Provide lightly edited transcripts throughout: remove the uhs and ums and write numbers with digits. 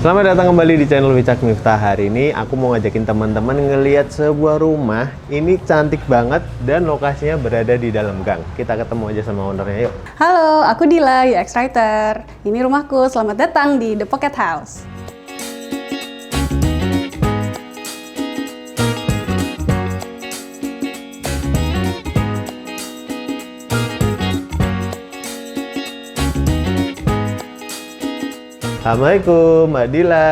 Selamat datang kembali di channel Wicak Miftah. Hari ini aku mau ngajakin teman-teman ngelihat sebuah rumah. Ini cantik banget dan lokasinya berada di dalam gang. Kita ketemu aja sama ownernya, yuk. Halo, aku Dila, UX Writer. Ini rumahku, selamat datang di The Pocket House. Assalamualaikum, Mbak Dila.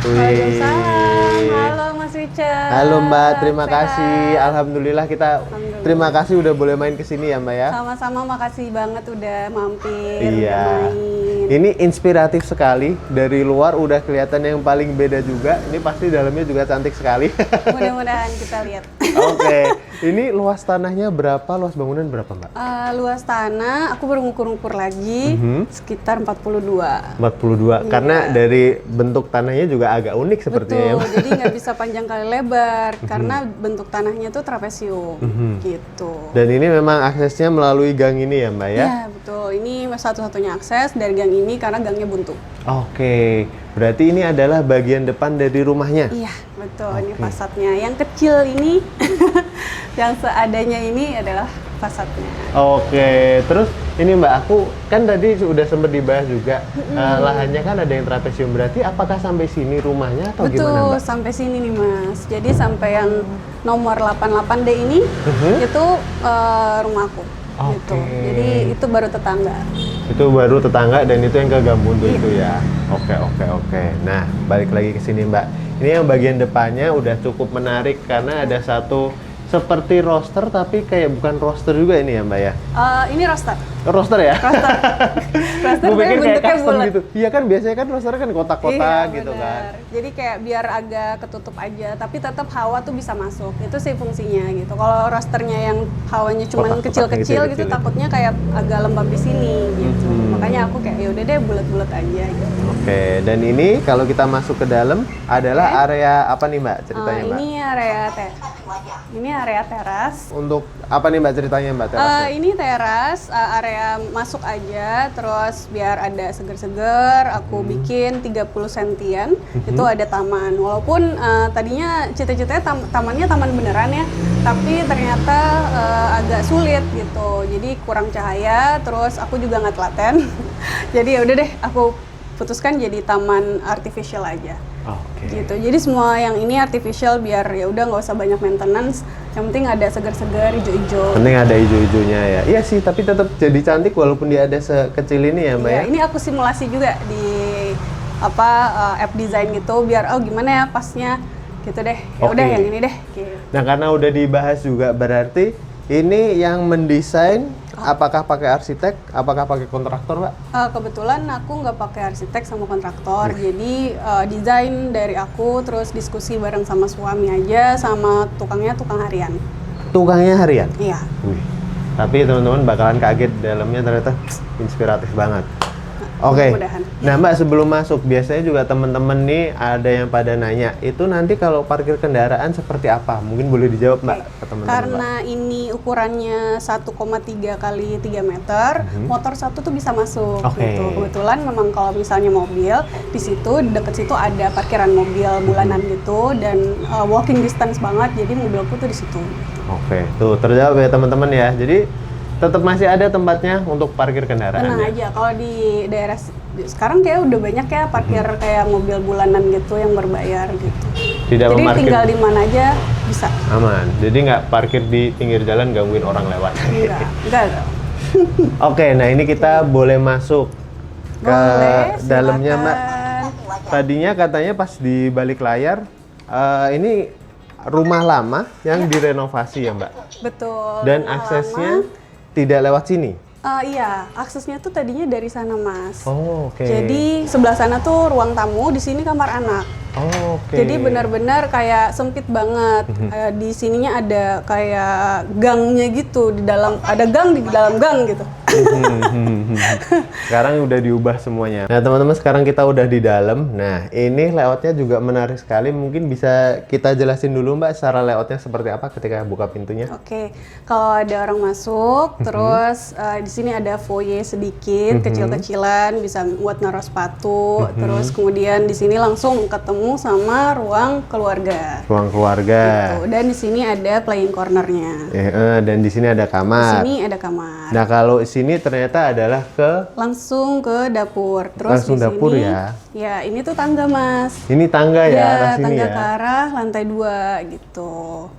Waalaikumsalam. Halo Mas Wicak. Halo Mbak, terima Sehat? kasih. Alhamdulillah kita terima kasih udah boleh main ke sini ya Mbak ya. Sama-sama, makasih banget udah mampir, Iya. udah main. Ini inspiratif sekali. Dari luar udah kelihatan yang paling beda juga. Ini pasti dalamnya juga cantik sekali. Mudah-mudahan kita lihat. Oke. Ini luas tanahnya berapa? Luas bangunan berapa Mbak? Luas tanah, aku baru ngukur-ngukur lagi, sekitar 42. 42. Iya. Karena dari bentuk tanahnya juga agak unik sepertinya ya Betul, Mbak. jadi nggak bisa panjang kali lebar, karena bentuk tanahnya tuh trapesium, gitu. Dan ini memang aksesnya melalui gang ini ya Mbak ya? Iya, betul. Ini satu-satunya akses dari gang ini karena gangnya buntu. Oke. Berarti ini adalah bagian depan dari rumahnya? Iya, betul. Ini Oke. fasadnya. Yang kecil ini, yang seadanya ini adalah fasadnya. Oke, terus ini Mbak, aku kan tadi sudah sempat dibahas juga lahannya kan ada yang trapesium, berarti apakah sampai sini rumahnya atau gimana Betul, Mbak? sampai sini nih Mas. Jadi sampai yang nomor 88D ini, itu rumahku. Gitu. Oke. Jadi itu baru tetangga. Itu baru tetangga dan itu yang ke Gambuntu itu ya. Oke. Nah, balik lagi ke sini Mbak. Ini yang bagian depannya udah cukup menarik karena ada satu seperti roster tapi kayak bukan roster juga ini ya Mbak ya. Ini roster. Roster ya? Roster Gue tapi pikir kayak bentuknya custom bulat. gitu. Iya kan biasanya kan roster kan kotak-kotak Iya, gitu benar. kan. Jadi kayak biar agak ketutup aja, tapi tetap hawa tuh bisa masuk. Itu sih fungsinya gitu. Kalau rosternya yang hawanya cuma Kotak-kotaknya kecil-kecil gitu, kecil-kecil. takutnya kayak agak lembab di sini gitu. Makanya aku kayak yaudah deh bulat-bulat aja gitu. Oke, dan ini kalau kita masuk ke dalam adalah area apa nih Mbak ceritanya Mbak? Ini area teras. Untuk apa nih Mbak ceritanya Mbak terasnya? Ini teras, area masuk aja, terus biar ada seger-seger, aku bikin 30 sentian, itu ada taman. Walaupun tadinya cita-citanya tamannya taman beneran ya, tapi ternyata agak sulit gitu, jadi kurang cahaya, terus aku juga nggak telaten, jadi ya udah deh, aku putuskan jadi taman artificial aja. Oke. Gitu. Jadi semua yang ini artificial biar ya udah nggak usah banyak maintenance. Yang penting ada segar-segar, hijau-hijau. Penting ada hijau-hijaunya ya. Iya sih, tapi tetap jadi cantik walaupun dia ada sekecil ini ya Mbak Iya, ya. ini aku simulasi juga di app design gitu biar gimana ya pasnya gitu deh. Ya udah Oke. yang ini deh. Gitu. Nah karena udah dibahas juga berarti ini yang mendesain apakah pakai arsitek, apakah pakai kontraktor Mbak? Kebetulan aku nggak pakai arsitek sama kontraktor, jadi desain dari aku, terus diskusi bareng sama suami aja, sama tukangnya tukang harian. Tukangnya harian? Iya. Wih. Tapi teman-teman bakalan kaget dalamnya ternyata inspiratif banget. Oke. Mudah-mudahan. Nah Mbak sebelum masuk biasanya juga teman-teman nih ada yang pada nanya itu nanti kalau parkir kendaraan seperti apa? Mungkin boleh dijawab Mbak ke teman-teman Mbak. Karena ini ukurannya 1,3 kali 3 meter, motor satu tuh bisa masuk. Oke. Gitu. Kebetulan memang kalau misalnya mobil di situ deket situ ada parkiran mobil bulanan gitu dan walking distance banget, jadi mobilku tuh di situ. Oke, tuh terjawab ya teman-teman ya. Jadi tetap masih ada tempatnya untuk parkir kendaraan. Tenang ya? aja, kalau di daerah sekarang kayak udah banyak ya parkir kayak mobil bulanan gitu yang berbayar gitu. Tidak Jadi memarkir tinggal di mana aja bisa. aman. Jadi nggak parkir di pinggir jalan gangguin orang lewat. Enggak. Oke, nah ini kita boleh masuk ke Boleh, dalamnya Mbak. silakan. Tadinya katanya pas di balik layar ini rumah lama yang direnovasi ya Mbak. Betul. Dan rumah aksesnya lama. tidak lewat sini. Iya, aksesnya tuh tadinya dari sana, Mas. Oh, oke. Jadi sebelah sana tuh ruang tamu, di sini kamar anak. Oh, oke. Jadi benar-benar kayak sempit banget. Di sininya ada kayak gangnya gitu di dalam, ada gang di dalam gang gitu. Sekarang udah diubah semuanya. Nah teman-teman, sekarang kita udah di dalam. Nah ini layoutnya juga menarik sekali. Mungkin bisa kita jelasin dulu Mbak, secara layoutnya seperti apa ketika buka pintunya? Oke, kalau ada orang masuk, terus di sini ada foyer sedikit, kecil-kecilan, bisa buat naruh sepatu. Terus kemudian di sini langsung ketemu sama ruang keluarga. Ruang keluarga. Gitu. Dan di sini ada playing cornernya. Dan di sini ada Di kamar. sini ada kamar. Nah kalau sini ternyata adalah Langsung ke dapur. Terus Langsung di dapur sini, ya. Ya, ini tuh tangga, Mas. ini tangga ya, arah sini tangga ya. ke arah lantai 2 gitu.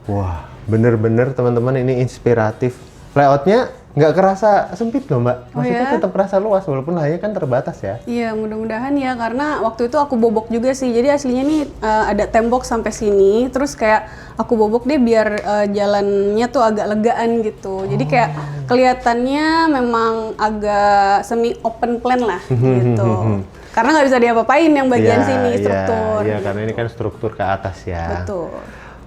Wah, bener-bener teman-teman ini inspiratif. Layoutnya nggak kerasa sempit loh Mbak. Maksudnya ya? tetap kerasa luas walaupun lahannya kan terbatas ya. Iya, mudah-mudahan ya, karena waktu itu aku bobok juga sih. Jadi aslinya nih ada tembok sampai sini, terus kayak aku bobok deh biar jalannya tuh agak legaan gitu. Jadi kayak kelihatannya memang agak semi open plan lah gitu. Karena nggak bisa diapa-apain yang bagian sini struktur. Iya, karena ini kan struktur ke atas ya. Betul.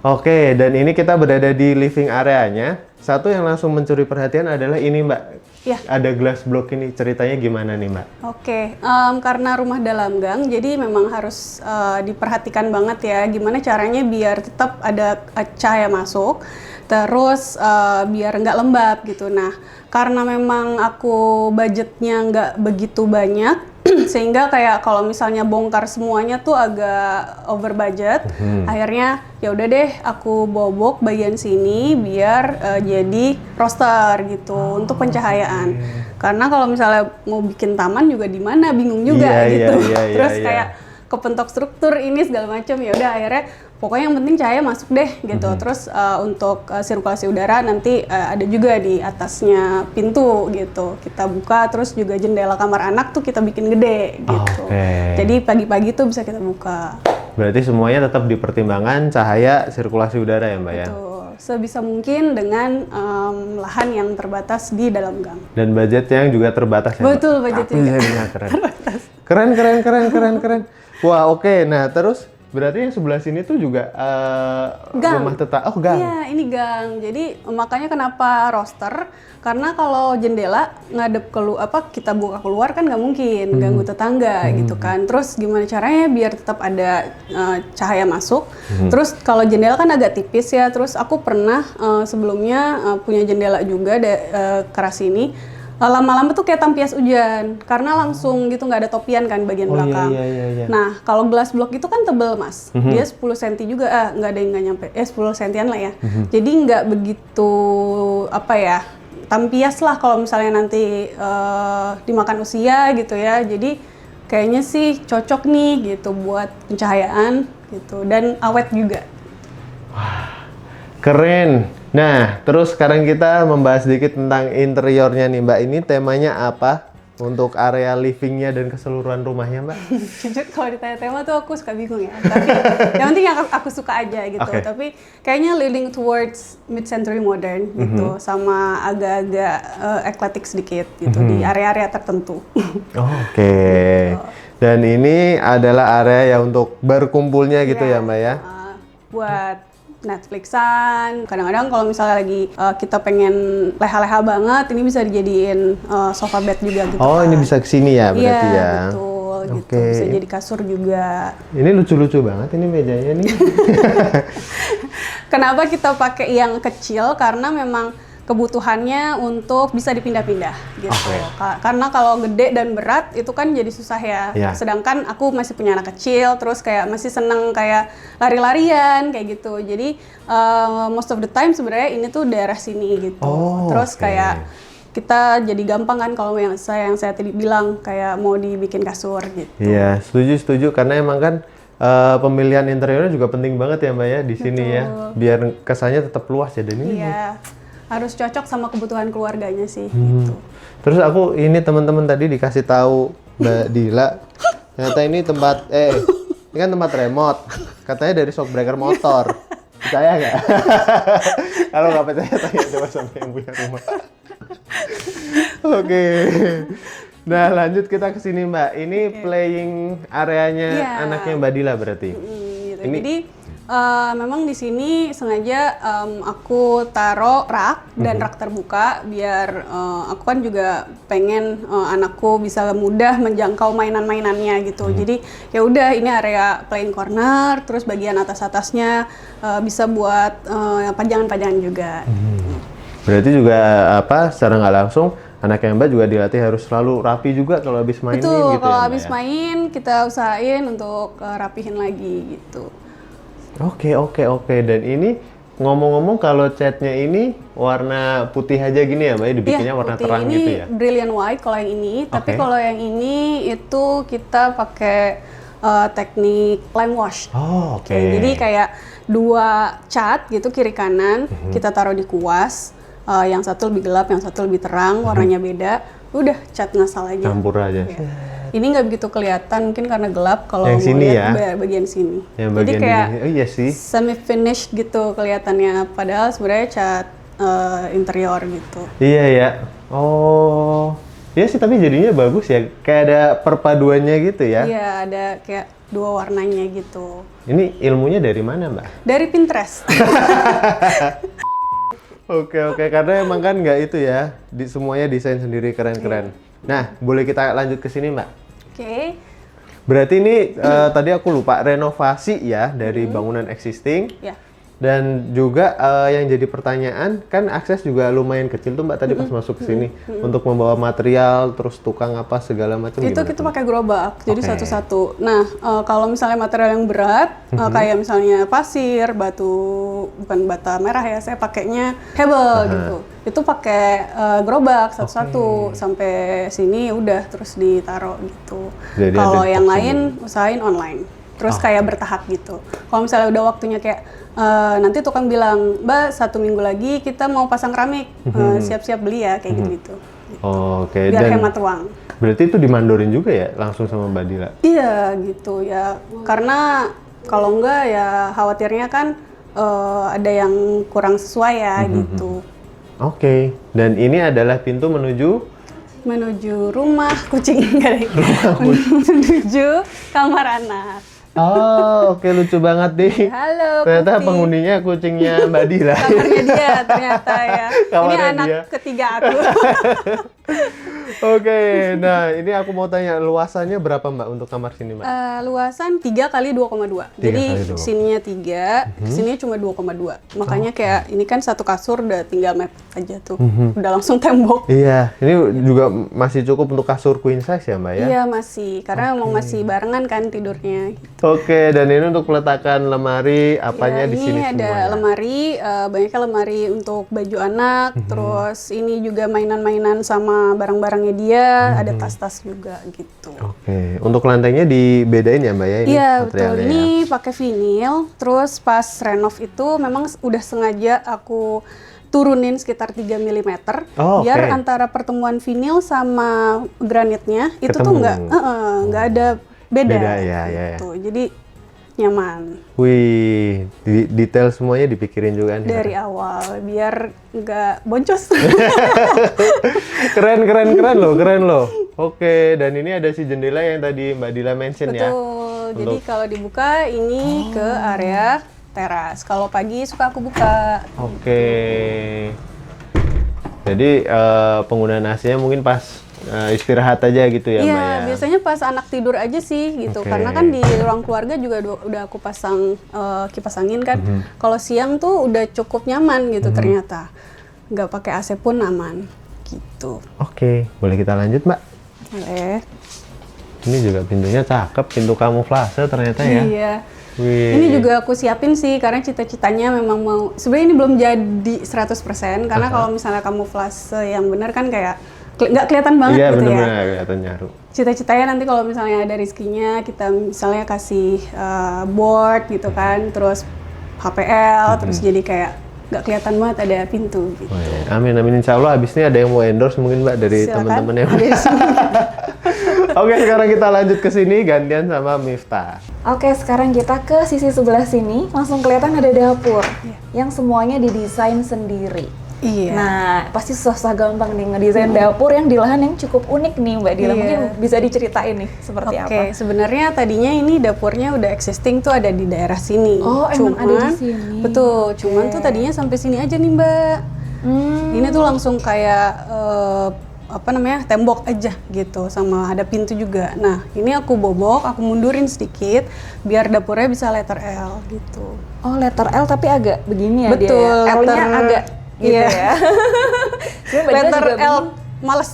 Oke, dan ini kita berada di living areanya. Satu yang langsung mencuri perhatian adalah ini Mbak. Iya. Ada glass block ini, ceritanya gimana nih Mbak? Oke, karena rumah dalam gang, jadi memang harus diperhatikan banget ya, gimana caranya biar tetap ada cahaya masuk, terus biar nggak lembab gitu. Nah, karena memang aku budgetnya nggak begitu banyak, sehingga kayak kalau misalnya bongkar semuanya tuh agak over budget. Akhirnya ya udah deh aku bobok bagian sini biar jadi roster gitu untuk pencahayaan. Karena kalau misalnya mau bikin taman juga di mana bingung juga gitu. Terus kayak kepentok struktur ini segala macam, ya udah akhirnya pokoknya yang penting cahaya masuk deh gitu. Terus untuk sirkulasi udara nanti ada juga di atasnya pintu gitu. Kita buka, terus juga jendela kamar anak tuh kita bikin gede gitu. Jadi pagi-pagi tuh bisa kita buka. Berarti semuanya tetap dipertimbangkan cahaya, sirkulasi udara ya Mbak ya? Betul. Sebisa mungkin dengan lahan yang terbatas di dalam gang. Dan budget yang juga terbatas ya Mbak? Betul, budgetnya juga keren. Wah oke, nah terus berarti yang sebelah sini tuh juga gang. Rumah tetangga. Oh gang. Iya, ini gang. Jadi makanya kenapa roster? Karena kalau jendela ngadep kita buka keluar kan nggak mungkin ganggu tetangga gitu kan. Terus gimana caranya biar tetap ada cahaya masuk? Terus kalau jendela kan agak tipis ya. Terus aku pernah sebelumnya punya jendela juga keras ini. Lama-lama tuh kayak tampias hujan karena langsung gitu nggak ada topian kan bagian belakang. Iya. Nah kalau glass block itu kan tebel Mas, dia 10 cm juga, nggak ada yang nggak nyampe, 10 cm lah ya. Jadi nggak begitu tampias lah kalau misalnya nanti dimakan usia gitu ya. Jadi kayaknya sih cocok nih gitu buat pencahayaan gitu dan awet juga. Keren. Nah, terus sekarang kita membahas sedikit tentang interiornya nih Mbak. Ini temanya apa untuk area livingnya dan keseluruhan rumahnya Mbak? Jujur kalau ditanya tema tuh aku suka bingung ya. Tapi yang penting aku suka aja gitu. Okay. Tapi kayaknya leaning towards mid-century modern gitu, sama agak-agak eclectic sedikit gitu di area-area tertentu. Oke. Dan ini adalah area ya untuk berkumpulnya gitu ya Mbak ya? Buat Netflixan, kadang-kadang kalau misalnya lagi kita pengen leha-leha banget, ini bisa dijadiin sofa bed juga gitu. Oh, ini bisa kesini ya berarti ya? Iya, betul gitu. Bisa jadi kasur juga. Ini lucu-lucu banget ini mejanya nih. Kenapa kita pakai yang kecil? Karena memang kebutuhannya untuk bisa dipindah-pindah gitu. Karena kalau gede dan berat itu kan jadi susah ya. Sedangkan aku masih punya anak kecil, terus kayak masih seneng kayak lari-larian kayak gitu. Jadi most of the time sebenarnya ini tuh daerah sini gitu. Terus kayak kita jadi gampang kan kalau yang saya tadi bilang kayak mau dibikin kasur gitu. Iya, setuju karena emang kan pemilihan interiornya juga penting banget ya Mbak ya di sini ya. Biar kesannya tetap luas ya dan ini. Iya. Harus cocok sama kebutuhan keluarganya sih gitu. Terus aku ini teman-teman tadi dikasih tahu Mbak Dila, ternyata ini tempat ini kan tempat remote. Katanya dari shockbreaker motor. Percaya nggak? Kalau nggak percaya tanya coba sama yang punya rumah. Oke. Nah lanjut kita ke sini Mbak. Ini playing areanya anaknya Mbak Dila berarti. Gitu. Ini jadi Memang di sini sengaja aku taruh rak dan rak terbuka biar aku kan juga pengen anakku bisa mudah menjangkau mainan-mainannya gitu. Jadi ya udah ini area playing corner, terus bagian atas-atasnya bisa buat pajangan-pajangan juga. Berarti juga secara nggak langsung anak yang Mbak juga dilatih harus selalu rapi juga kalau habis mainin Betul, gitu kalau ya, Mbak, habis ya? main kita usahain untuk rapihin lagi gitu. Oke. Dan ini ngomong-ngomong kalau catnya ini warna putih aja gini ya, Mbak? Dibikinnya warna putih. terang Ini gitu ya? brilliant white kalau yang ini, tapi Oke. kalau yang ini itu kita pakai teknik lime wash. Oh, oke. Jadi kayak 2 cat gitu kiri kanan, kita taruh di kuas. Yang satu lebih gelap, yang satu lebih terang, warnanya beda. Udah cat ngasal aja. Campur aja. Iya. Ini nggak begitu kelihatan, mungkin karena gelap kalau Yang mau sini lihat ya? bagian sini. Yang Jadi bagian kayak ini. Oh iya sih. semi finished gitu kelihatannya, padahal sebenarnya cat interior gitu. Iya ya. Oh. Iya sih, tapi jadinya bagus ya. Kayak ada perpaduannya gitu ya. Iya, ada kayak 2 warnanya gitu. Ini ilmunya dari mana, Mbak? Dari Pinterest. Oke, karena emang kan nggak itu ya, semuanya desain sendiri keren-keren. Nah, boleh kita lanjut ke sini, Mbak? Oke. Berarti ini tadi aku lupa renovasi ya dari bangunan existing. Ya. Dan juga yang jadi pertanyaan, kan akses juga lumayan kecil tuh Mbak tadi pas masuk ke sini untuk membawa material, terus tukang apa segala macam. Itu gimana kita tuh? pakai gerobak, jadi Oke. satu-satu. Nah, kalau misalnya material yang berat, kayak misalnya pasir, batu, bukan bata merah ya, saya pakainya hebel gitu. Itu pakai gerobak satu-satu sampai sini udah terus ditaruh gitu. Jadi Kalau ada yang box lain usahain online. Terus kayak bertahap gitu. Kalau misalnya udah waktunya kayak nanti tukang bilang, Mbak 1 minggu lagi kita mau pasang keramik, siap-siap beli ya kayak gitu. Oke, Biar dan hemat uang. berarti itu dimandorin juga ya langsung sama Mbak Dila? Iya gitu ya, karena kalau enggak ya khawatirnya kan ada yang kurang sesuai ya gitu. Oke, dan ini adalah pintu menuju Menuju rumah kucing, menuju kamar anak. Oh, oke, lucu banget deh. Halo, Ternyata Pupi. penghuninya kucingnya Mbak Dila. Kamarnya dia ternyata ya. Ini Kamarnya anak dia. ketiga aku. Oke, nah ini aku mau tanya luasannya berapa Mbak untuk kamar sini Mbak? Luasan 3 kali 2,2. Jadi kali 2,2. sininya 3, sininya cuma 2,2. Makanya kayak ini kan satu kasur udah tinggal mepet aja tuh. Udah langsung tembok. Iya, ini juga masih cukup untuk kasur queen size ya Mbak ya? Iya masih, karena emang masih barengan kan tidurnya. Gitu. Oke, dan ini untuk peletakan lemari apanya Ya, di ini sini ada semua ya? lemari, banyaknya lemari untuk baju anak, terus ini juga mainan-mainan sama barang-barangnya dia, ada tas-tas juga gitu. Oke, untuk lantainya dibedain ya Mbak ya ini Iya betul, materialnya ini ya? pakai vinil, terus pas renov itu memang udah sengaja aku turunin sekitar 3 mm Oh, biar oke. antara pertemuan vinil sama granitnya itu tuh Ketemu. nggak ada beda. Beda, ya. Gitu. Jadi nyaman Wih, detail semuanya dipikirin juga nih. dari awal biar nggak boncos. Keren loh. Oke, dan ini ada si jendela yang tadi Mbak Dila mention ya? Betul. Jadi kalau dibuka ini ke area teras. Kalau pagi suka aku buka. Oke. Jadi penggunaan AC-nya mungkin pas istirahat aja gitu ya Iya, Mbak ya? biasanya pas anak tidur aja sih gitu. Oke. Karena kan di ruang keluarga juga udah aku pasang kipas angin kan. Kalau siang tuh udah cukup nyaman gitu ternyata. Nggak pakai AC pun aman gitu. Oke, boleh kita lanjut Mbak? Boleh. Ini juga pintunya cakep, pintu kamuflase ternyata ya? Iya. Wih. Ini juga aku siapin sih karena cita-citanya memang mau, sebenarnya ini belum jadi 100% karena kalau misalnya kamuflase yang benar kan kayak nggak kelihatan banget Iya, gitu bener-bener ya. kelihatan nyaru. Cita-citanya nanti kalau misalnya ada rezekinya kita misalnya kasih board gitu kan, terus HPL, terus jadi kayak nggak kelihatan banget ada pintu gitu. Wih, amin, insya Allah abis ini ada yang mau endorse mungkin Mbak dari Silakan. teman-teman yang Ada di sini. Oke, sekarang kita lanjut ke sini gantian sama Miftah. Oke, sekarang kita ke sisi sebelah sini. Langsung kelihatan ada dapur yang semuanya didesain sendiri. Iya. Nah, pasti susah gampang nih ngedesain dapur yang di lahan yang cukup unik nih Mbak Dila. Iya. Mungkin bisa diceritain nih seperti Oke, apa? sebenarnya tadinya ini dapurnya udah existing tuh ada di daerah sini. Oh, emang ada di sini. Betul, cuman tuh tadinya sampai sini aja nih Mbak. Ini tuh langsung kayak tembok aja gitu, sama ada pintu juga. Nah, ini aku bobok, aku mundurin sedikit biar dapurnya bisa letter L gitu. Oh, letter L tapi agak begini ya Betul, dia. Ya? L-nya letter- agak gitu iya. ya. Sebenarnya Mbak Dila Letter juga L bingung. males.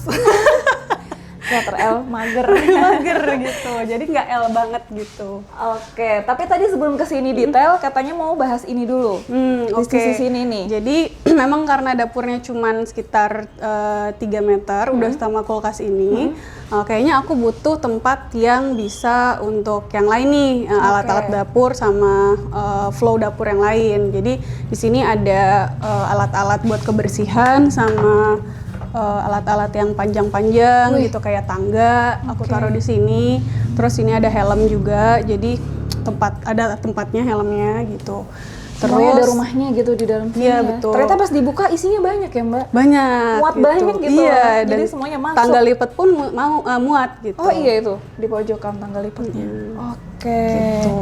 Letter L mager. Mager gitu, jadi nggak L banget gitu. Oke, tapi tadi sebelum kesini detail katanya mau bahas ini dulu. Di Oke. sisi sini nih. Jadi memang karena dapurnya cuman sekitar 3 meter, udah sama kulkas ini, kayaknya aku butuh tempat yang bisa untuk yang lain nih, alat-alat dapur sama flow dapur yang lain. Jadi di sini ada alat-alat buat kebersihan sama alat-alat yang panjang-panjang gitu kayak tangga, aku taruh di sini. Terus ini ada helm juga, jadi ada tempatnya helmnya gitu. Semuanya ada rumahnya gitu di dalam sini. Iya, ya. betul. Ternyata pas dibuka isinya banyak ya Mbak. Banyak. Muat banyak gitu. Iya, Jadi dan semuanya masuk. tangga lipat pun muat gitu. Oh iya itu di pojokan tangga lipatnya. Oke. Gitu.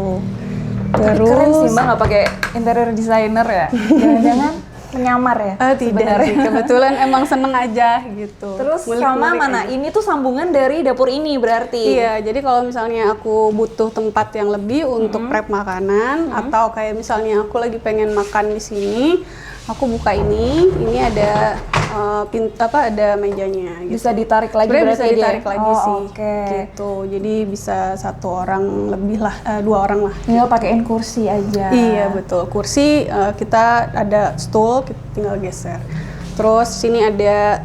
Tapi keren sih Mbak nggak pakai interior designer ya. Jangan-jangan menyamar ya. Tidak sebenarnya. sih, kebetulan emang seneng aja gitu. Terus Ngulik-ngulik sama mana? aja. Ini tuh sambungan dari dapur ini berarti. Iya, jadi kalau misalnya aku butuh tempat yang lebih untuk prep makanan atau kayak misalnya aku lagi pengen makan di sini, aku buka ini ada ada mejanya gitu. Bisa ditarik lagi Sebenarnya berarti bisa dia? ditarik lagi Oh, sih. Oke. Gitu. Jadi bisa 1 orang lebih lah, 2 orang lah. Tinggal pakein kursi aja. Iya betul, kursi kita ada stool, kita tinggal geser. Terus sini ada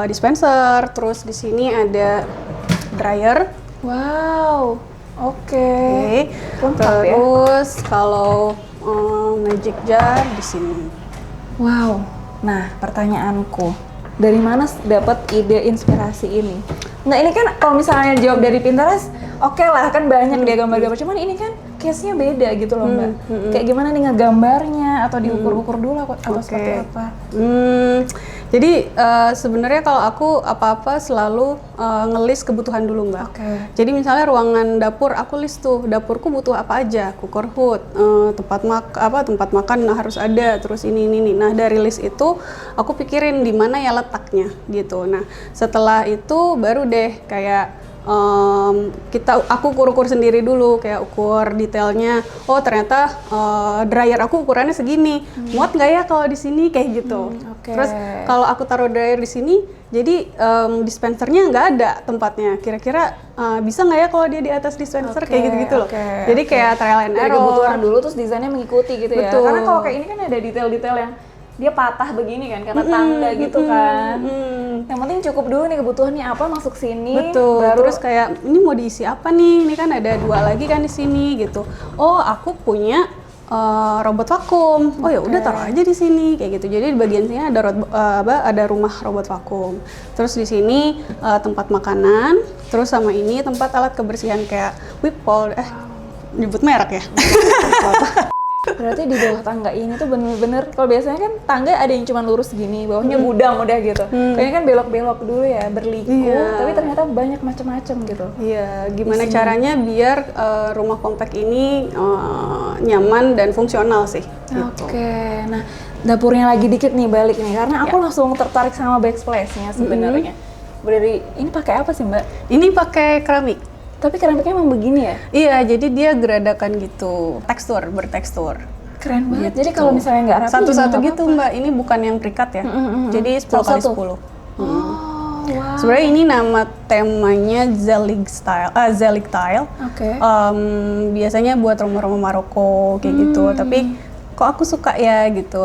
dispenser, terus di sini ada dryer. Wow. Oke. Oke. Lengkap ya? Terus kalau magic jar di sini. Wow. Nah, pertanyaanku, dari mana dapat ide inspirasi ini? Nah, ini kan kalau misalnya jawab dari Pinterest, oke lah, kan banyak dia gambar-gambar. Cuman ini kan case-nya beda gitu loh, Mbak. Kayak gimana nih ngegambarnya atau diukur-ukur dulu atau seperti apa? Jadi sebenarnya kalau aku apa-apa selalu ngelis kebutuhan dulu Mbak. Oke. Jadi misalnya ruangan dapur, aku list tuh dapurku butuh apa aja, cooker hood, tempat makan harus ada, terus ini. Nah dari list itu aku pikirin di mana ya letaknya gitu. Nah setelah itu baru deh kayak aku ukur sendiri dulu, kayak ukur detailnya. Oh ternyata dryer aku ukurannya segini, muat nggak ya kalau di sini kayak gitu. Oke. Terus kalau aku taruh dryer di sini, jadi dispensernya nggak ada tempatnya. Kira-kira bisa nggak ya kalau dia di atas dispenser kayak gitu-gitu loh. Jadi kayak trial and Dari error. kebutuhan dulu terus desainnya mengikuti gitu ya. Betul. Karena kalau kayak ini kan ada detail-detail yang dia patah begini kan karena tangga gitu kan. Yang penting cukup dulu nih kebutuhannya apa masuk sini. Betul. Baru Terus kayak ini mau diisi apa nih? Ini kan ada 2 lagi kan di sini gitu. Oh, aku punya robot vakum. Oh ya udah taruh aja di sini kayak gitu. Jadi di bagian sini ada rumah robot vakum. Terus di sini tempat makanan. Terus sama ini tempat alat kebersihan kayak Whipple. Nyebut merek ya. berarti di bawah tangga ini tuh bener-bener kalau biasanya kan tangga ada yang cuma lurus gini, bawahnya gudang udah gitu. Kayaknya kan belok-belok dulu ya, berliku, tapi ternyata banyak macam-macam gitu. Iya, gimana caranya biar rumah kompak ini nyaman dan fungsional sih. Oke, nah dapurnya lagi dikit nih balik nih, karena aku langsung tertarik sama backsplash-nya sebenarnya. Dari ini pakai apa sih Mbak? Ini pakai keramik. Tapi keramiknya emang begini ya? Iya, jadi dia geradakan gitu, bertekstur. Keren banget. Gitu. Jadi kalau misalnya nggak rapi satu-satu nggak gitu Mbak, ini bukan yang prikat ya. Jadi 10 kali Satu-satu? 10. Oh, wow. Sebenarnya ini nama temanya Zelig Tile. Oke. Biasanya buat rumah-rumah Maroko kayak gitu. Tapi kok aku suka ya gitu.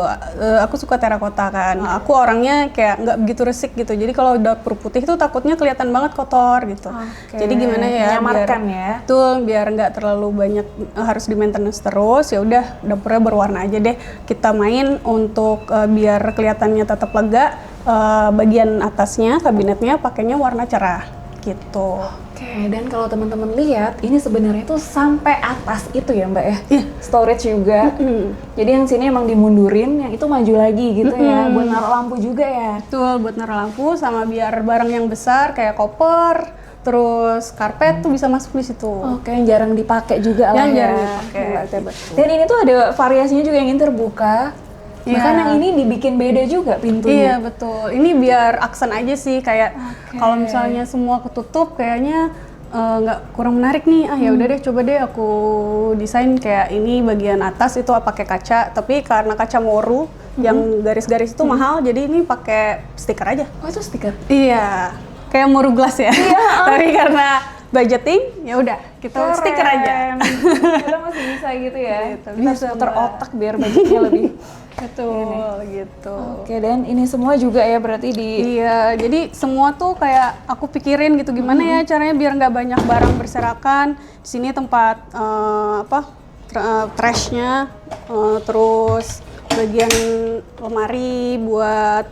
Aku suka terakota kan. Aku orangnya kayak nggak begitu resik gitu. Jadi kalau dapur putih tuh takutnya kelihatan banget kotor gitu. Jadi gimana ya? Menyamarkan ya. Betul, biar nggak terlalu banyak harus di maintenance terus. Ya udah dapurnya berwarna aja deh. Kita main untuk biar kelihatannya tetap lega. Bagian atasnya kabinetnya pakainya warna cerah gitu. Oke, dan kalau teman-teman lihat, ini sebenarnya tuh sampai atas itu ya Mbak ya? Iya. Storage juga. Jadi yang sini emang dimundurin, yang itu maju lagi gitu ya, buat naruh lampu juga ya? Betul, buat naruh lampu sama biar barang yang besar kayak koper, terus karpet tuh bisa masuk di situ. Oke, yang jarang dipakai juga lah Yang ya. jarang dipakai, Gitu. gitu. Dan ini tuh ada variasinya juga yang ini terbuka. Iya. Bahkan yang ini dibikin beda juga Iya pintunya. betul, ini biar aksen aja sih kayak Oke. kalau misalnya semua ketutup kayaknya nggak kurang menarik nih. Ya udah deh, coba deh aku desain kayak ini bagian atas itu pakai kaca, tapi karena kaca moru yang garis-garis itu mahal, jadi ini pakai stiker aja. Oh itu stiker? Iya, kayak moru glass ya. Tapi karena budgeting, ya udah kita stiker aja. Kita masih bisa gitu ya. Gitu, Kita harus bisa, putar Mbak. otak biar budgetnya lebih. Betul, gitu. Oke, dan ini semua juga ya berarti di Iya, jadi semua tuh kayak aku pikirin gitu gimana ya caranya biar nggak banyak barang berserakan. Di sini tempat trashnya, terus bagian lemari buat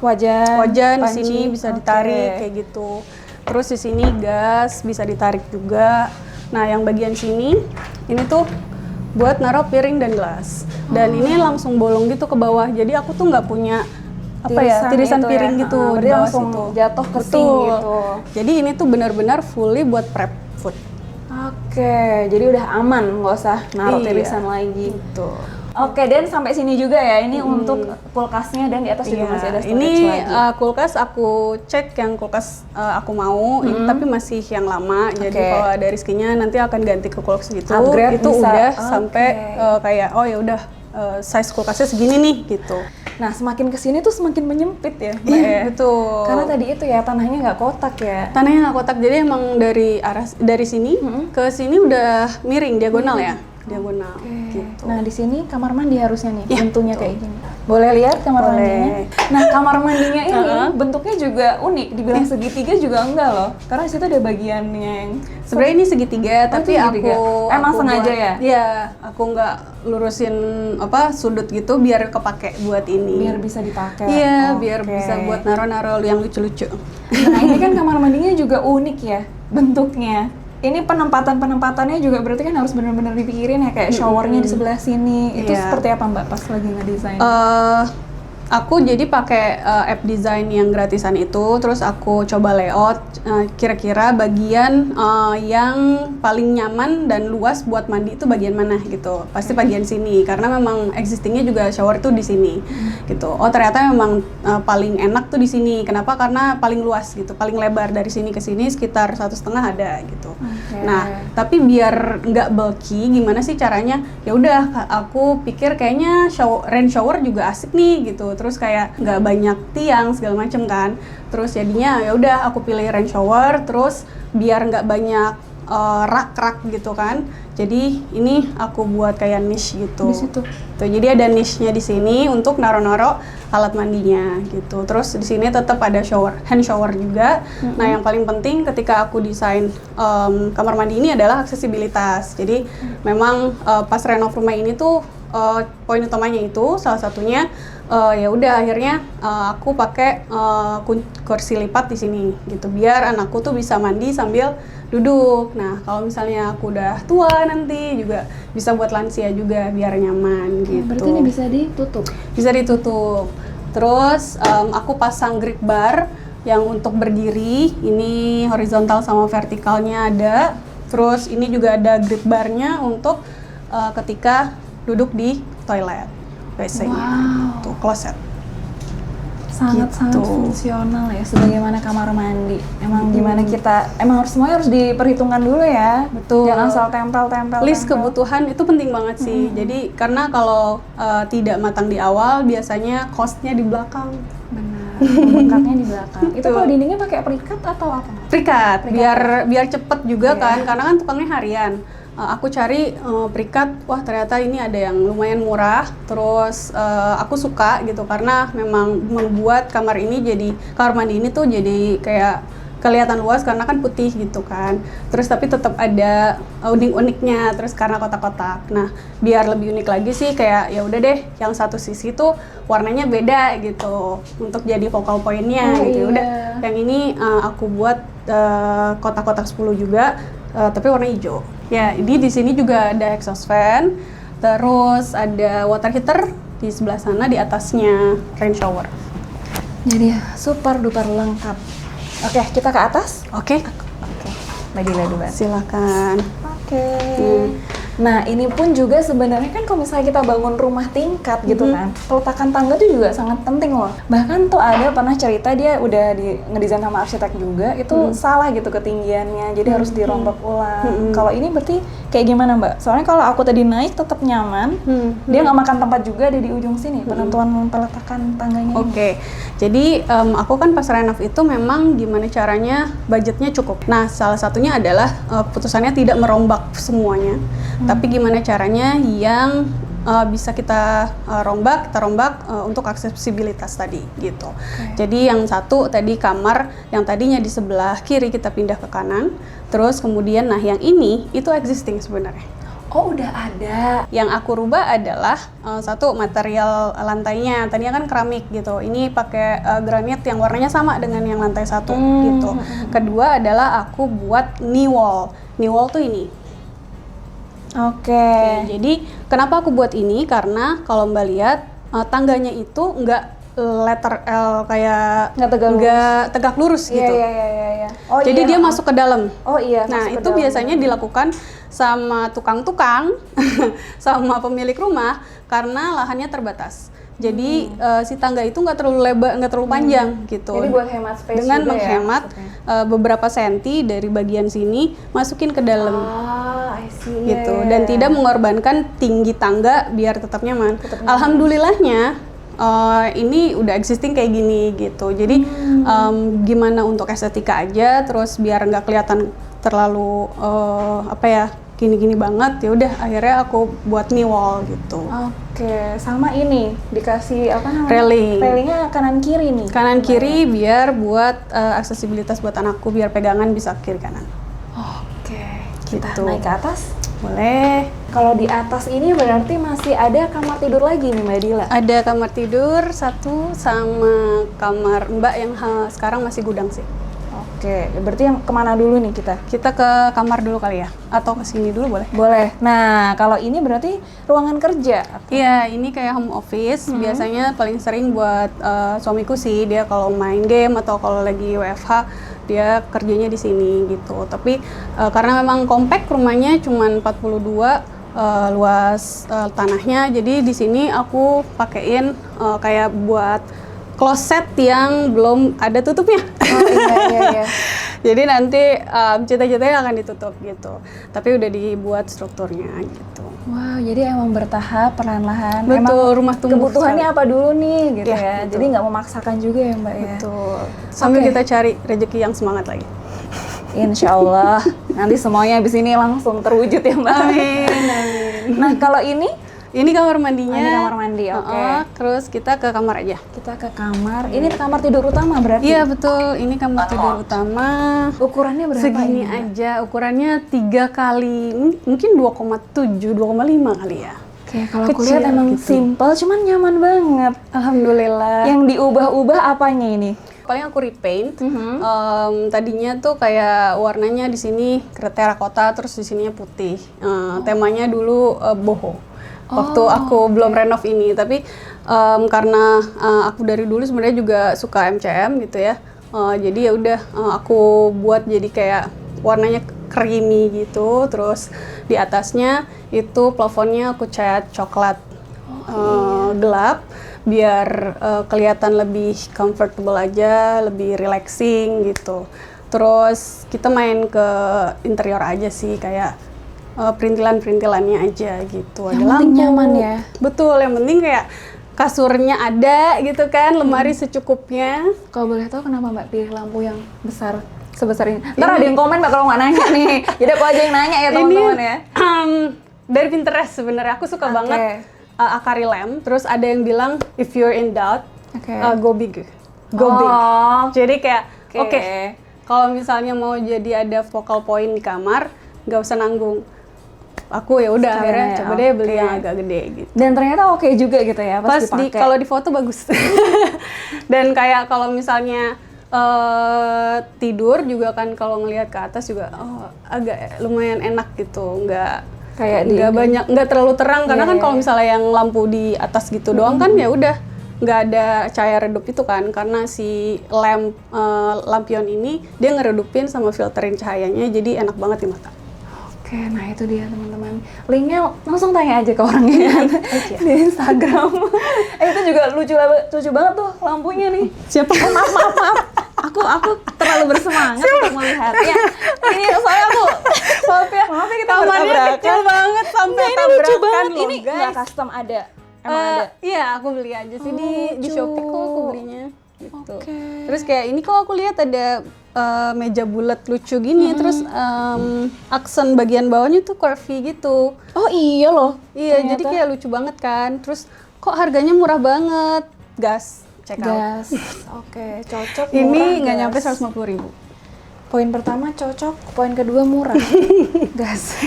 wajan, wajan di panci. sini bisa Oke. ditarik kayak gitu. Terus di sini gas bisa ditarik juga. Nah, yang bagian sini ini tuh buat naruh piring dan gelas. Dan ini langsung bolong gitu ke bawah. Jadi aku tuh nggak punya tirisan itu piring ya. gitu Berarti di bawah langsung situ. jatuh ke sink Betul. gitu. Jadi ini tuh benar-benar fully buat prep food. Oke, jadi udah aman, nggak usah naruh Iya. tirisan lagi. Gitu. Oke, dan sampai sini juga ya. Ini untuk kulkasnya dan di atas juga masih ada storage ini lagi. kulkas aku cek yang kulkas aku mau, ini tapi masih yang lama. Jadi kalau ada rezekinya nanti akan ganti ke kulkas gitu. Upgrade itu bisa. udah Oke. sampai kayak oh ya udah size kulkasnya segini nih gitu. Nah, semakin kesini tuh semakin menyempit ya, Mbak Iya, ya? betul. Karena tadi itu ya tanahnya nggak kotak ya. Tanahnya nggak kotak, jadi emang dari sini ke sini udah miring diagonal ya, diagonal gitu. Nah, di sini kamar mandi harusnya nih, Iya, bentuknya kayak gini. Boleh lihat kamar Boleh. mandinya? Nah, kamar mandinya ini bentuknya juga unik. Dibilang segitiga juga enggak loh. Karena di situ ada bagiannya yang Sebenarnya ini segitiga, tapi segitiga. Emang aku sengaja ya? Iya, aku nggak lurusin sudut gitu biar kepake buat ini. biar bisa dipakai. Iya, biar Oke. bisa buat naro-naro yang lucu-lucu. Nah, ini kan kamar mandinya juga unik ya bentuknya. Ini penempatannya juga berarti kan harus benar-benar dipikirin ya, kayak showernya di sebelah sini. Itu Iya. seperti apa Mbak pas lagi ngedesain? Aku jadi pakai app design yang gratisan itu, terus aku coba layout kira-kira bagian yang paling nyaman dan luas buat mandi itu bagian mana gitu. Pasti bagian sini karena memang existingnya juga shower tuh di sini gitu. Oh ternyata memang paling enak tuh di sini. Kenapa? Karena paling luas gitu, paling lebar dari sini ke sini sekitar 1,5 ada gitu. Oke. Nah tapi biar nggak bulky, gimana sih caranya? Ya udah, aku pikir kayaknya rain shower juga asik nih gitu. Terus kayak nggak banyak tiang segala macem kan. Terus jadinya ya udah aku pilih rain shower. Terus biar nggak banyak rak-rak gitu kan. Jadi ini aku buat kayak niche gitu. Di situ. Tuh, jadi ada niche-nya di sini untuk naro-naro alat mandinya gitu. Terus di sini tetap ada hand shower juga. Nah, yang paling penting ketika aku desain kamar mandi ini adalah aksesibilitas. Jadi memang pas renov rumah ini tuh poin utamanya itu salah satunya ya udah akhirnya aku pakai kursi lipat di sini gitu biar anakku tuh bisa mandi sambil duduk. Nah, kalau misalnya aku udah tua nanti juga bisa buat lansia juga biar nyaman gitu. Berarti ini bisa ditutup. Bisa ditutup. Terus aku pasang grip bar yang untuk berdiri, ini horizontal sama vertikalnya ada. Terus ini juga ada grip barnya untuk ketika duduk di toilet, WC-nya, Wow. tuh closet. Sangat-sangat Gitu. fungsional ya, sebagaimana kamar mandi. Emang gimana kita, emang semuanya harus diperhitungkan dulu ya. Betul. Jangan asal tempel-tempel. List kebutuhan itu penting banget sih. Jadi karena kalau tidak matang di awal, biasanya cost-nya di belakang. Benar. Pembengkaknya di belakang. Itu Betul. kalau dindingnya pakai perikat atau apa? Perikat, biar cepet juga Iya. kan, karena kan tukangnya harian. Aku cari perikat, wah ternyata ini ada yang lumayan murah, terus aku suka gitu karena memang membuat kamar mandi ini tuh jadi kayak kelihatan luas karena kan putih gitu kan. Terus tapi tetap ada unik-uniknya terus karena kotak-kotak. Nah, biar lebih unik lagi sih kayak ya udah deh yang satu sisi tuh warnanya beda gitu untuk jadi focal point-nya gitu. iya. Udah yang ini aku buat kotak-kotak 10 juga tapi warna hijau. Ya, ini di sini juga ada exhaust fan. Terus ada water heater di sebelah sana, di atasnya rain shower. Jadi super duper lengkap. Oke, kita ke atas. Oke, Oke, Mbak Dila dulu. silakan. Oke. Nah, ini pun juga sebenarnya kan kalau misalnya kita bangun rumah tingkat gitu kan, peletakan tangga itu juga sangat penting loh. Bahkan tuh ada pernah cerita dia udah ngedesain sama arsitek juga, itu salah gitu ketinggiannya, jadi harus dirombak ulang. Kalau ini berarti kayak gimana Mbak? Soalnya kalau aku tadi naik tetap nyaman, dia nggak makan tempat juga ada di ujung sini, penentuan peletakan tangganya ini. Oke, jadi aku kan pas renov itu memang gimana caranya budgetnya cukup. Nah, salah satunya adalah putusannya tidak merombak semuanya, tapi gimana caranya yang bisa kita rombak untuk aksesibilitas tadi gitu. Jadi yang satu tadi kamar yang tadinya di sebelah kiri kita pindah ke kanan, terus kemudian nah yang ini itu existing sebenarnya. Oh, udah ada. Yang aku rubah adalah satu material lantainya, tadinya kan keramik gitu. Ini pakai granit yang warnanya sama dengan yang lantai satu gitu. Kedua adalah aku buat knee wall. Knee wall tuh ini. Oke. Jadi kenapa aku buat ini? Karena kalau Mbak lihat tangganya itu nggak letter L kayak Nggak tegak lurus. gitu. Iya. Oh, Jadi iya. dia masuk ke dalam. Oh iya. Nah, masuk ke itu dalam. biasanya dilakukan sama tukang-tukang, sama pemilik rumah karena lahannya terbatas. Jadi si tangga itu nggak terlalu lebar, nggak terlalu panjang gitu. Jadi buat hemat space dengan juga menghemat beberapa senti dari bagian sini masukin ke dalam I see. gitu. Dan tidak mengorbankan tinggi tangga biar tetap nyaman. Alhamdulillahnya ini udah existing kayak gini gitu. Jadi gimana untuk estetika aja, terus biar nggak kelihatan terlalu gini-gini banget, ya udah akhirnya aku buat knee wall gitu. Oke, sama ini dikasih apa namanya? Railing. Railingnya kanan kiri nih. Kanan kiri biar buat aksesibilitas buat anakku biar pegangan bisa kiri kanan. Oke, kita Gitu. naik ke atas. Boleh. Kalau di atas ini berarti masih ada kamar tidur lagi nih Mbak Dila. Ada kamar tidur satu sama kamar Mbak yang sekarang masih gudang sih. Oke, berarti yang kemana dulu nih kita? Kita ke kamar dulu kali ya, atau ke sini dulu boleh? Boleh. Nah, kalau ini berarti ruangan kerja. Iya, ini kayak home office. Biasanya paling sering buat suamiku sih, dia kalau main game atau kalau lagi WFH dia kerjanya di sini gitu. Tapi karena memang compact rumahnya cuma 42 luas tanahnya, jadi di sini aku pakein kayak buat kloset yang belum ada tutupnya. Oh iya. Jadi nanti cita-citanya akan ditutup gitu. Tapi udah dibuat strukturnya gitu. Wow, jadi emang bertahap perlahan-lahan. Betul, Emang rumah tumbuh kebutuhannya apa dulu nih gitu Ya, ya. betul. Jadi nggak memaksakan juga ya Mbak ya. Betul. Sambil Oke. kita cari rezeki yang semangat lagi. Insya Allah nanti semuanya abis ini langsung terwujud ya Mbak. Amin. Nah kalau ini Ini kamar mandinya. ini kamar mandi, oke. Terus kita ke kamar aja. Kita ke kamar. Ini kamar tidur utama berarti. Iya betul. Ini kamar tidur utama. Ukurannya berapa Segini ini? aja. Ukurannya 3 kali mungkin 2,7, 2,5 kali ya. Oke, kalau aku Kecil lihat emang gitu. simple, cuman nyaman banget. Alhamdulillah. Yang diubah-ubah apanya ini? Paling aku repaint. Tadinya tuh kayak warnanya di sini terakota, terus di sininya putih. Temanya dulu boho. Waktu aku belum renov ini, tapi karena aku dari dulu sebenarnya juga suka MCM gitu ya. Jadi ya udah aku buat jadi kayak warnanya creamy gitu. Terus di atasnya itu plafonnya aku cat coklat gelap biar kelihatan lebih comfortable aja, lebih relaxing gitu. Terus kita main ke interior aja sih kayak perintilan-perintilannya aja gitu. Yang Ada penting lampu. nyaman ya. Betul, yang penting kayak kasurnya ada gitu kan, lemari secukupnya. Kalau boleh tahu kenapa Mbak pilih lampu yang besar sebesar ini? Ntar ada yang komen Mbak kalau nggak nanya nih. Jadi aku aja yang nanya ya teman-teman ya. Dari Pinterest sebenarnya aku suka banget akari lamp. Terus ada yang bilang if you're in doubt, Oke. go big. Go big. Oh, Jadi kayak oke. oke, kalau misalnya mau jadi ada focal point di kamar, nggak usah nanggung. Aku ya udah Sekalian akhirnya ya, coba deh beli oke. yang agak gede gitu. Dan ternyata oke juga gitu ya pas dipakai. Kalau di foto bagus. Dan kayak kalau misalnya tidur juga kan kalau ngelihat ke atas juga agak lumayan enak gitu, Kayak nggak terlalu terang karena Iya, kan iya, kalau iya. misalnya yang lampu di atas gitu doang kan ya udah nggak ada cahaya redup itu kan, karena si lampion ini dia ngeredupin sama filterin cahayanya jadi enak banget di mata. Oke, nah itu dia teman-teman. Linknya langsung tanya aja ke orangnya kan di Instagram. Itu juga lucu banget tuh lampunya nih. Siapa? Maaf. Aku terlalu bersemangat untuk melihatnya. Ini soalnya aku maaf ya kita Kamarnya bertabrakan. kecil banget sampai Enggak, ini lucu tabrakan banget. loh, Ini guys. nggak custom ada. Emang ada. Iya, aku beli aja sih di lucu. Shopee kok aku belinya gitu. Oke. Terus kayak ini kok aku lihat ada meja bulat lucu gini, terus aksen bagian bawahnya tuh curvy gitu. Oh iya loh. Iya, ternyata. jadi kayak lucu banget kan. Terus kok harganya murah banget. Gas, check out. Gas. Oke, cocok. Ini murah, nggak gas. nyampe 150.000. Poin pertama cocok, poin kedua murah. Gas.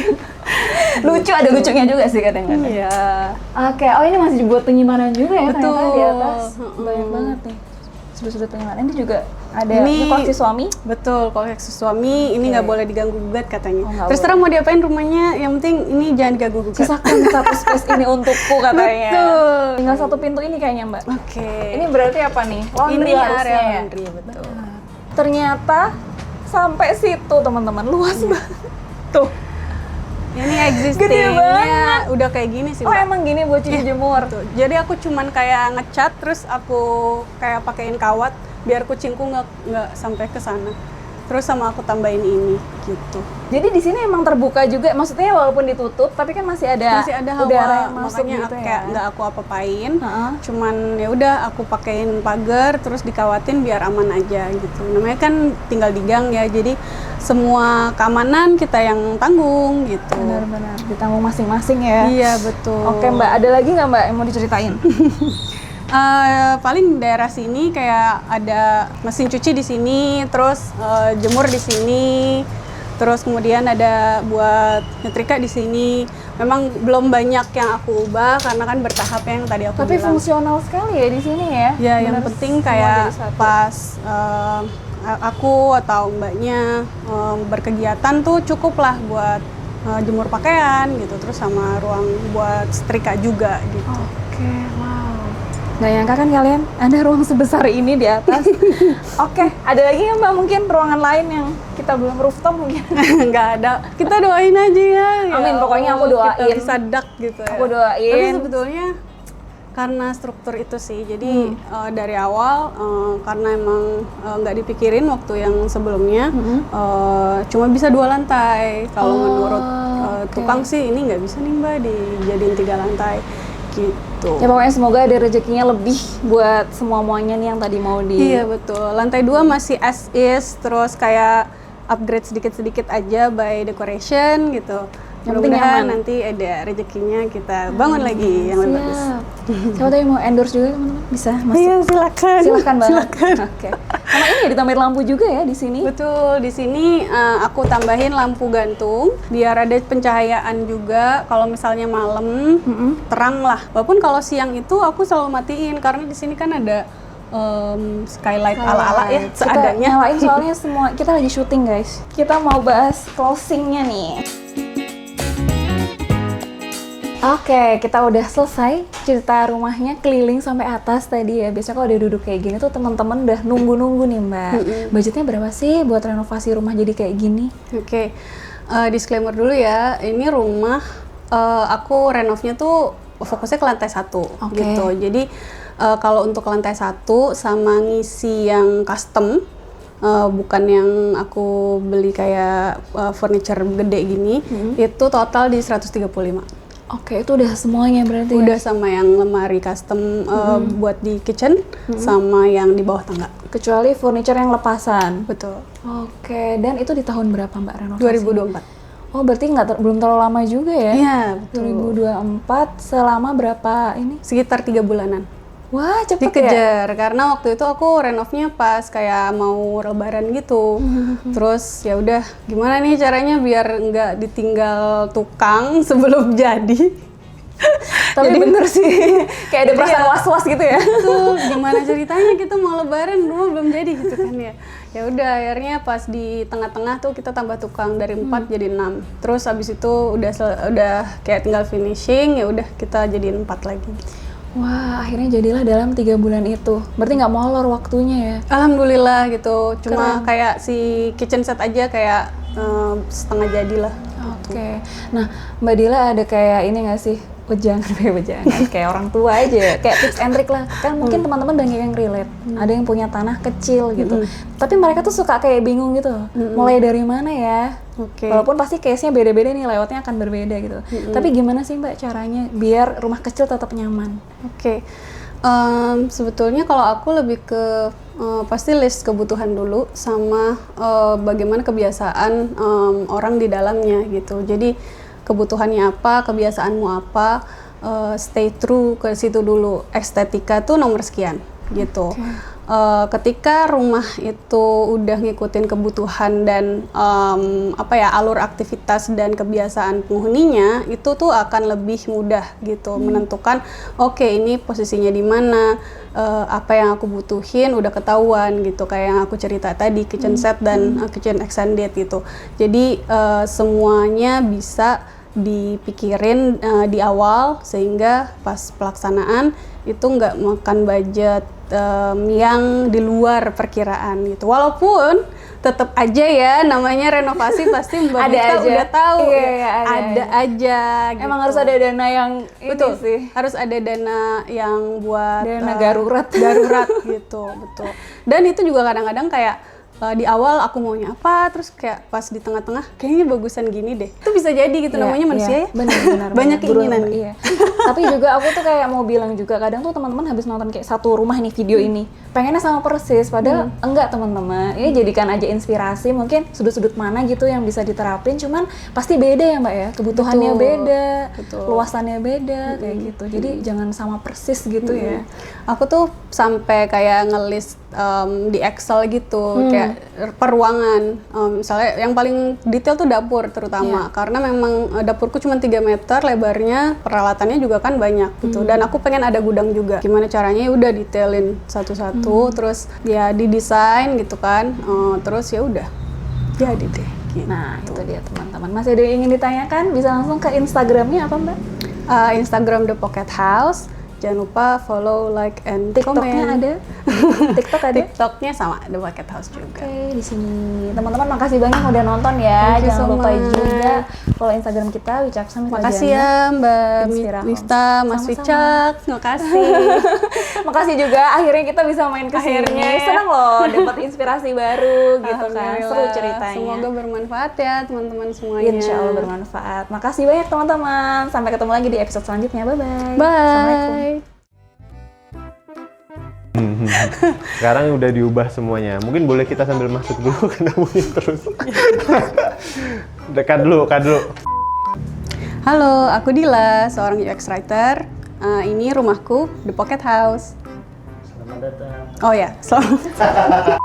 Lucu, ada lucunya juga sih kadang-kadang. Iya. Oke, oh ini masih buat penyimpanan juga ya ternyata Betul. di atas. Mm-mm. Banyak banget nih. Sudut-sudut penyimpanan. Ini juga ada Ini- koleksi suami. Betul, koleksi suami ini nggak boleh diganggu gugat katanya. Oh, nggak Terus terang mau diapain rumahnya, yang penting ini jangan diganggu gugat. Sisakan satu space ini untukku katanya. Betul. Tinggal satu pintu ini kayaknya Mbak. Oke. Ini berarti apa nih? Laundry Ini harusnya area ya? laundry, betul. Ternyata sampai situ teman-teman, luas banget. Tuh. Ini Gede existingnya banget. udah kayak gini sih, Oh Mbak. emang gini buat cuci jemur? Tuh. Jadi aku cuman kayak ngecat, terus aku kayak pakein kawat biar kucingku nggak sampai ke sana. Terus sama aku tambahin ini gitu. Jadi di sini emang terbuka juga, maksudnya walaupun ditutup, tapi kan masih ada Masih ada udara hawa, yang masuk makanya gitu kayak ya. nggak aku apa-apain. Heeh. Cuman ya udah aku pakein pagar, terus dikawatin biar aman aja gitu. Namanya kan tinggal di gang ya, jadi semua keamanan kita yang tanggung gitu. Benar-benar ditanggung masing-masing ya. Iya betul. Oke Mbak, ada lagi nggak Mbak yang mau diceritain? Paling daerah sini kayak ada mesin cuci di sini, terus jemur di sini, terus kemudian ada buat nyetrika di sini. Memang belum banyak yang aku ubah karena kan bertahap yang tadi aku Tapi bilang. fungsional sekali ya di sini ya. Ya, yang Benar, penting semua kayak jadi satu. pas aku atau mbaknya berkegiatan tuh cukup lah buat jemur pakaian gitu, terus sama ruang buat setrika juga gitu. Oke, wow. Nggak nyangka kan kalian ada ruang sebesar ini di atas. Oke, ada lagi nggak Mbak mungkin ruangan lain yang kita belum rooftop mungkin? Nggak ada, kita doain aja ya. Amin, pokoknya aku Allah, doain. kita bisa dak gitu ya. Aku doain. Tapi sebetulnya karena struktur itu sih, jadi dari awal karena emang nggak dipikirin waktu yang sebelumnya, cuma bisa 2 lantai. Kalau menurut oke. tukang sih ini nggak bisa nih Mbak dijadiin 3 lantai gitu. Ya pokoknya semoga ada rezekinya lebih buat semua-muanya nih yang tadi mau di... Iya betul. Lantai 2 masih as is, terus kayak upgrade sedikit-sedikit aja by decoration gitu. Yang penting Mudah-mudahan nyaman. nanti ada rezekinya kita bangun lagi yang lebih bagus. Siap. Siapa tahu yang mau endorse juga teman-teman bisa masuk. Iya silakan. Silakan banget. Silakan. Oke. Sama ini ya ditambahin lampu juga ya di sini. Betul, di sini aku tambahin lampu gantung biar ada pencahayaan juga. Kalau misalnya malam terang lah. Walaupun kalau siang itu aku selalu matiin karena di sini kan ada skylight ala-ala ya Kita seadanya. nyalain soalnya semua kita lagi syuting guys. Kita mau bahas closingnya nih. Oke, kita udah selesai cerita rumahnya keliling sampai atas tadi ya. Biasanya kalau udah duduk kayak gini tuh teman-teman udah nunggu-nunggu nih Mbak. Budgetnya berapa sih buat renovasi rumah jadi kayak gini? Oke, disclaimer dulu ya. Ini rumah aku renovnya tuh fokusnya ke lantai 1 Oke. gitu. Jadi kalau untuk lantai 1 sama ngisi yang custom, bukan yang aku beli kayak furniture gede gini, itu total di 135. Oke, itu udah semuanya berarti ya? Udah sama yang lemari custom buat di kitchen, sama yang di bawah tangga. Kecuali furniture yang lepasan. Betul. Oke, dan itu di tahun berapa Mbak renovasi? 2024. Oh, berarti belum terlalu lama juga ya? Iya, betul. 2024 selama berapa ini? Sekitar 3 bulanan. Wah, cepet ya? Dikejar karena waktu itu aku renovnya pas kayak mau lebaran gitu. Terus ya udah gimana nih caranya biar nggak ditinggal tukang sebelum jadi. Tapi Jadi- bener sih, kayak ada Jadi perasaan ya- was-was gitu ya. Tuh gimana ceritanya kita mau lebaran rumah belum jadi gitu kan ya. Ya udah akhirnya pas di tengah-tengah tuh kita tambah tukang dari 4 jadi 6. Terus habis itu udah kayak tinggal finishing, ya udah kita jadiin 4 lagi. Wah, akhirnya jadilah dalam 3 bulan itu. Berarti nggak molor waktunya ya? Alhamdulillah gitu. Cuma Keren. kayak si kitchen set aja kayak setengah jadi lah. Oke. Nah, Mbak Dila ada kayak ini nggak sih? Wejangan, kayak orang tua aja, kayak tips and trick lah. Kan mungkin teman-teman banyak yang relate. Ada yang punya tanah kecil gitu. Tapi mereka tuh suka kayak bingung gitu. Mulai dari mana ya? Oke. Walaupun pasti case-nya beda-beda nih, layoutnya akan berbeda gitu. Tapi gimana sih Mbak caranya biar rumah kecil tetap nyaman? Oke. Sebetulnya kalau aku lebih ke pasti list kebutuhan dulu sama bagaimana kebiasaan orang di dalamnya gitu. Jadi kebutuhannya apa, kebiasaanmu apa, stay true ke situ dulu. Estetika tuh nomor sekian gitu. Ketika rumah itu udah ngikutin kebutuhan dan alur aktivitas dan kebiasaan penghuninya, itu tuh akan lebih mudah gitu menentukan oke, ini posisinya di mana, apa yang aku butuhin udah ketahuan gitu, kayak yang aku cerita tadi, kitchen set dan kitchen extended gitu. Jadi semuanya bisa dipikirin di awal sehingga pas pelaksanaan itu nggak makan budget yang di luar perkiraan gitu. Walaupun tetap aja ya namanya renovasi pasti Mbak Ada Dita aja. udah tahu Iya, ya, ada ada aja gitu. Emang harus ada dana yang Betul ini sih. harus ada dana yang buat Dana darurat. darurat gitu, betul. Dan itu juga kadang-kadang kayak di awal aku maunya apa, terus kayak pas di tengah-tengah kayaknya bagusan gini deh. Itu bisa jadi gitu, namanya manusia ya. Benar-benar Banyak keinginan. Iya. Tapi juga aku tuh kayak mau bilang juga, kadang tuh teman-teman habis nonton kayak satu rumah nih video ini, pengennya sama persis, padahal enggak teman-teman. Ini jadikan aja inspirasi, mungkin sudut-sudut mana gitu yang bisa diterapin, cuman pasti beda ya Mbak ya, kebutuhannya Betul. beda, Betul. luasannya beda kayak gitu. Jadi jangan sama persis gitu ya. Aku tuh sampai kayak ngelis di Excel gitu, kayak per ruangan. Misalnya yang paling detail tuh dapur terutama, karena memang dapurku cuma 3 meter lebarnya, peralatannya juga kan banyak gitu. Dan aku pengen ada gudang juga. Gimana caranya? Ya udah detailin satu-satu, terus ya didesain gitu kan. Terus ya udah jadi deh. Gitu. Nah, itu dia teman-teman. Masih ada yang ingin ditanyakan? Bisa langsung ke Instagramnya apa Mbak? Instagram The Pocket House. Jangan lupa follow, like, and TikToknya comment. ada? TikTok ada? TikToknya sama The Pocket House juga. Oke, di sini. Teman-teman makasih banyak udah nonton ya. Thank you Jangan so lupa much. juga follow Instagram kita Wicaksan. Makasih ya Mbak Inspira Homes. Wifta, Mas Sama-sama. Wicak, makasih. Makasih juga akhirnya kita bisa main ke sini. Akhirnya. Senang loh dapat inspirasi baru gitu kan. Alhamdulillah. Seru ceritanya. Semoga bermanfaat ya teman-teman semuanya. Insya Allah bermanfaat. Makasih banyak teman-teman. Sampai ketemu lagi di episode selanjutnya. Bye-bye. Assalamualaikum. Bye. Sekarang udah diubah semuanya. Mungkin boleh kita sambil masuk dulu karena mungkin terus. Dekat dulu. Halo, aku Dila, seorang UX writer. Ini rumahku, The Pocket House. Selamat datang. Oh ya, selamat.